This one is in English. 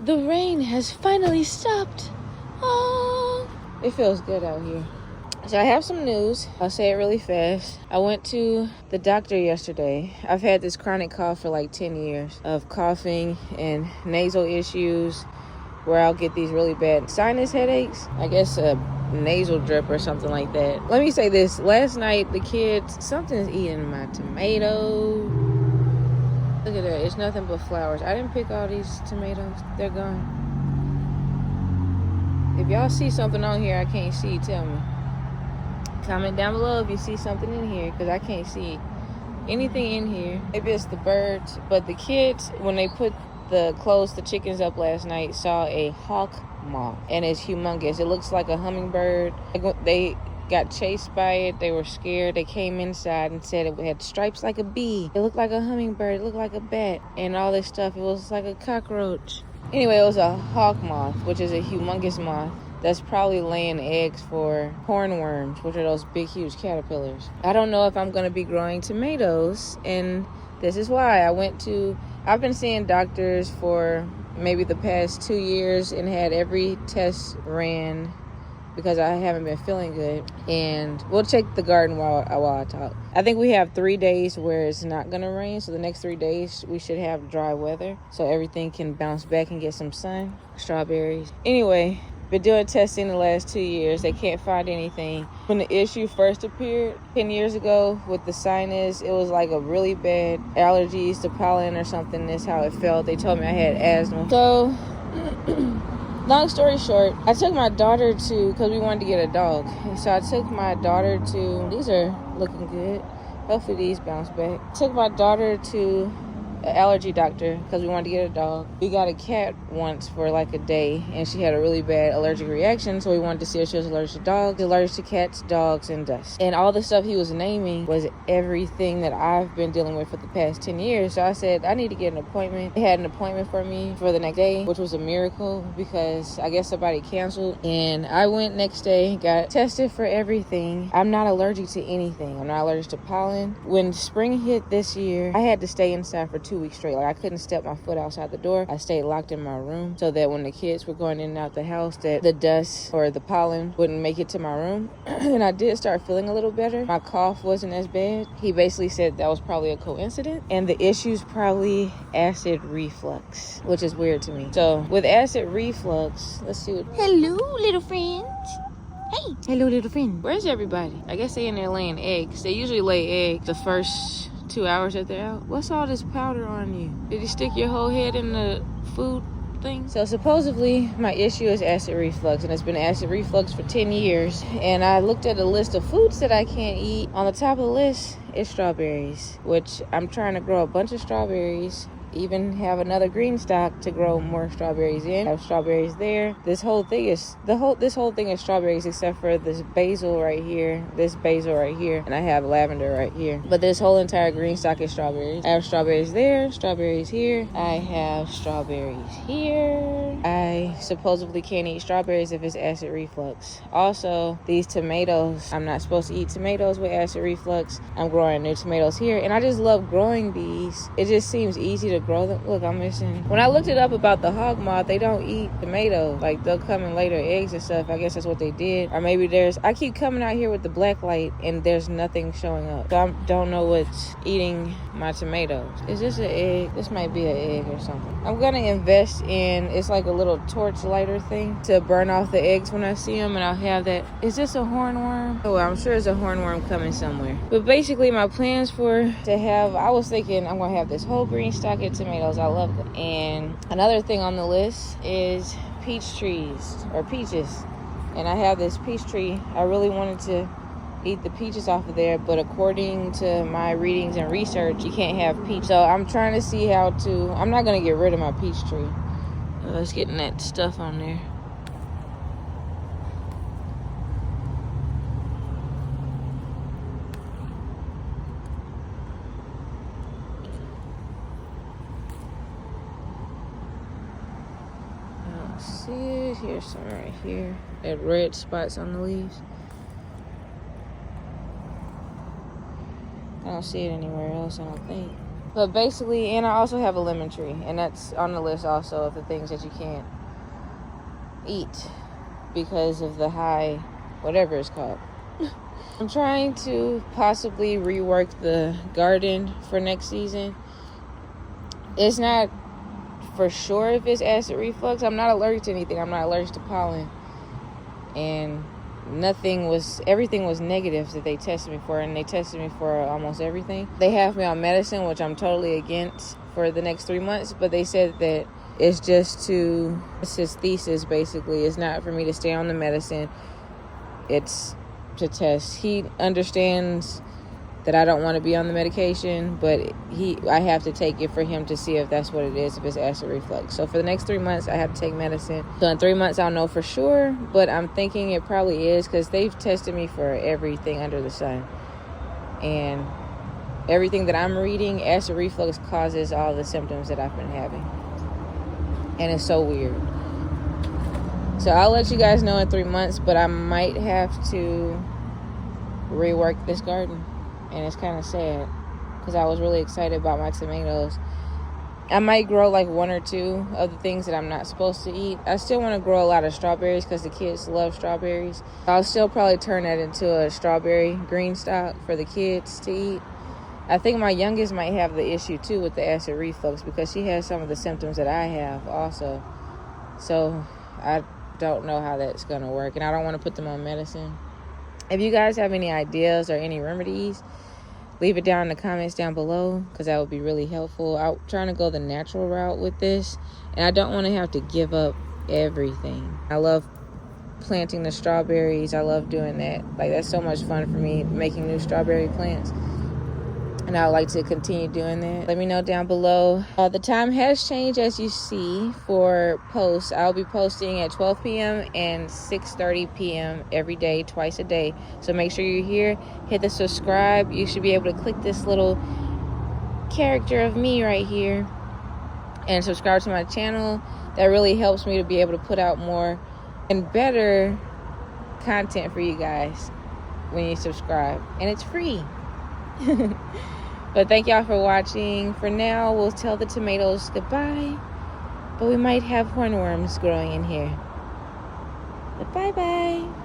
The rain has finally stopped. Oh, it feels good out here. So I have some news. I'll say it really fast. I went to the doctor yesterday. I've had this chronic cough for like 10 years of coughing and nasal issues where I'll get these really bad sinus headaches. I guess a nasal drip or something like that. Let me say this. Last night, the kids, something's eating my tomato. Look at that. It's nothing but flowers. I didn't pick all these tomatoes. They're gone. If y'all see something on here I can't see, tell me. Comment down below if you see something in here, because I can't see anything in here. Maybe it's the birds, but the kids, when they closed the chickens up last night, saw a hawk moth, and it's humongous. It looks like a hummingbird. They got chased by it. They were scared. They came inside and said it had stripes like a bee. It looked like a hummingbird. It looked like a bat and all this stuff. It was like a cockroach. Anyway, it was a hawk moth, which is a humongous moth that's probably laying eggs for hornworms, which are those big, huge caterpillars. I don't know if I'm going to be growing tomatoes, and this is why. I've been seeing doctors for maybe the past 2 years and had every test ran because I haven't been feeling good. And we'll check the garden while I talk. I think we have 3 days where it's not going to rain. So the next 3 days we should have dry weather so everything can bounce back and get some sun. Strawberries. Anyway, been doing testing the last 2 years. They can't find anything. When the issue first appeared 10 years ago with the sinus, it was like a really bad allergies to pollen or something. That's how it felt. They told me I had asthma. So long story short, I took my daughter because we wanted to get a dog. And so I took my daughter these are looking good. Hopefully these bounce back. Took my daughter to an allergy doctor because we wanted to get a dog. We got a cat once for like a day and she had a really bad allergic reaction, so we wanted to see if she was allergic to dogs, allergic to cats, dogs, and dust. And all the stuff he was naming was everything that I've been dealing with for the past 10 years. So I said, I need to get an appointment. They had an appointment for me for the next day, which was a miracle because I guess somebody canceled. And I went next day, got tested for everything. I'm not allergic to anything. I'm not allergic to pollen. When spring hit this year, I had to stay inside for 2 weeks straight. Like, I couldn't step my foot outside the door. I stayed locked in my room so that when the kids were going in and out the house, that the dust or the pollen wouldn't make it to my room. And I did start feeling a little better. My cough wasn't as bad. He basically said that was probably a coincidence, and the issue's probably acid reflux, which is weird to me. So with acid reflux, let's see what... Hello, little friends. Hey. Hello, little friend. Where's everybody? I guess they in there laying eggs. They usually lay eggs the first 2 hours that they're out. What's all this powder on you? Did you stick your whole head in the food thing? So supposedly my issue is acid reflux, and it's been acid reflux for 10 years. And I looked at a list of foods that I can't eat. On the top of the list is strawberries, which I'm trying to grow a bunch of strawberries. Even have another green stock to grow more strawberries in. I have strawberries there. This whole thing is strawberries, except for this basil right here, and I have lavender right here. But this whole entire green stock is strawberries. I have strawberries there, strawberries here. I have strawberries here. I supposedly can't eat strawberries if it's acid reflux. Also, these tomatoes, I'm not supposed to eat tomatoes with acid reflux. I'm growing new tomatoes here, and I just love growing these. It just seems easy to grow them. Look, I'm missing. When I looked it up about the hog moth, they don't eat tomatoes. Like, they'll come and lay their eggs and stuff. I guess that's what they did. Or maybe I keep coming out here with the black light and there's nothing showing up. So I don't know what's eating my tomatoes. Is this an egg? This might be an egg or something. I'm gonna invest in, it's like a little torch lighter thing to burn off the eggs when I see them, and I'll have that. Is this a hornworm? Oh, I'm sure there's a hornworm coming somewhere. But basically my plans I was thinking I'm gonna have this whole green stock of tomatoes. I love them. And another thing on the list is peach trees or peaches. And I have this peach tree. I really wanted to eat the peaches off of there, but according to my readings and research, you can't have peach. So I'm trying to see I'm not going to get rid of my peach tree. It's getting that stuff on there. See it? Here's some right here. That red spots on the leaves. I don't see it anywhere else, I don't think. But basically, and I also have a lemon tree, and that's on the list also of the things that you can't eat because of the high, whatever it's called. I'm trying to possibly rework the garden for next season. It's not for sure if it's acid reflux. I'm not allergic to anything. I'm not allergic to pollen. And everything was negative that they tested me for, and they tested me for almost everything. They have me on medicine, which I'm totally against for the next 3 months, but they said that it's his thesis basically. It's not for me to stay on the medicine. It's to test. He understands that I don't want to be on the medication, but I have to take it for him to see if that's what it is, if it's acid reflux. So for the next 3 months, I have to take medicine. So in 3 months, I'll know for sure, but I'm thinking it probably is because they've tested me for everything under the sun. And everything that I'm reading, acid reflux causes all the symptoms that I've been having. And it's so weird. So I'll let you guys know in 3 months, but I might have to rework this garden. And it's kind of sad because I was really excited about my tomatoes. I might grow like 1 or 2 of the things that I'm not supposed to eat. I still want to grow a lot of strawberries because the kids love strawberries. I'll still probably turn that into a strawberry green stock for the kids to eat. I think my youngest might have the issue too with the acid reflux because she has some of the symptoms that I have also. So I don't know how that's going to work, and I don't want to put them on medicine. If you guys have any ideas or any remedies, leave it down in the comments down below because that would be really helpful. I'm trying to go the natural route with this, and I don't want to have to give up everything. I love planting the strawberries. I love doing that. Like, that's so much fun for me, making new strawberry plants. And I would like to continue doing that. Let me know down below. The time has changed, as you see, for posts. I'll be posting at 12 p.m. and 6:30 p.m. every day, twice a day. So make sure you're here. Hit the subscribe. You should be able to click this little character of me right here and subscribe to my channel. That really helps me to be able to put out more and better content for you guys when you subscribe. And it's free. But thank y'all for watching. For now, we'll tell the tomatoes goodbye, but we might have hornworms growing in here. But bye bye.